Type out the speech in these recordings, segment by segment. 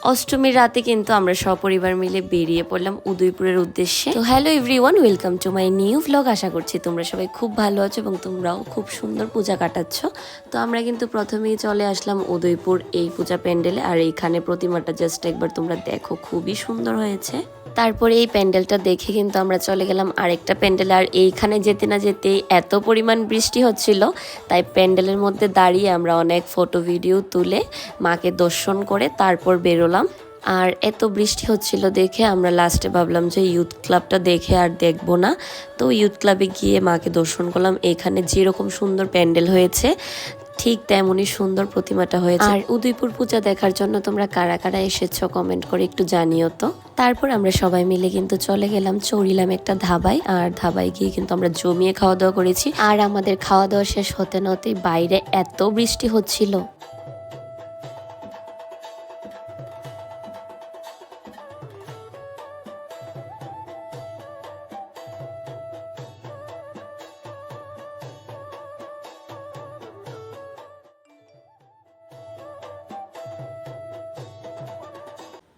অষ্টমীর রাতে কিন্তু আমরা সপরিবার মিলে বেরিয়ে পড়লাম উদয়পুরের উদ্দেশ্যে। তো hello everyone, welcome to my new vlog. আশা করছি তোমরা সবাই খুব ভালো আছো এবং তোমরাও খুব সুন্দর পূজা কাটাচ্ছ। তো আমরা কিন্তু প্রথমেই চলে আসলাম উদয়পুর এই পূজা প্যান্ডেলে, আর এইখানে প্রতিমাটা জাস্ট একবার তোমরা দেখো, খুবই সুন্দর হয়েছে। তারপরে এই প্যান্ডেলটা দেখে কিন্তু আমরা চলে গেলাম আরেকটা প্যান্ডেলে, আর এইখানে যেতে না যেতে এত পরিমাণ বৃষ্টি হচ্ছিল, তাই প্যান্ডেলের মধ্যে দাঁড়িয়ে আমরা অনেক ফটো ভিডিও তুলে মাকে দর্শন করে তারপর বেরোলাম। আর এত বৃষ্টি হচ্ছিল দেখে আমরা লাস্টে ভাবলাম যে ইউথ ক্লাবটা দেখে আর দেখবো না, তো ইউথ ক্লাবে গিয়ে মাকে দর্শন করলাম। এখানে যেরকম সুন্দর প্যান্ডেল হয়েছে ঠিক তেমনই সুন্দর প্রতিমাটা হয়েছে। আর উদয়পুর পূজা দেখার জন্য তোমরা কারা কারা এসেছো কমেন্ট করে একটু জানিও তো। তারপর আমরা সবাই মিলে কিন্তু চলে গেলাম, চড়িলাম একটা ধাবায়, আর ধাবায় গিয়ে কিন্তু আমরা জমিয়ে খাওয়া দাওয়া করেছি। আর আমাদের খাওয়া দাওয়া শেষ হতে না হতেই বাইরে এত বৃষ্টি হচ্ছিল।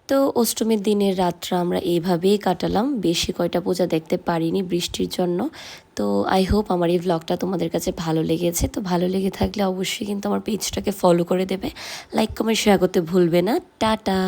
তো অষ্টমীর দিনের রাতটা আমরা এইভাবেই কাটালাম, বেশি কয়টা পূজা দেখতে পারিনি বৃষ্টির জন্য। তো আই হোপ আমার এই ভ্লগটা তোমাদের কাছে ভালো লেগেছে। তো ভালো লেগে থাকলে অবশ্যই কিন্তু আমার পেজটাকে ফলো করে দেবে, লাইক কমেন্ট শেয়ার করতে ভুলবে না। টাটা।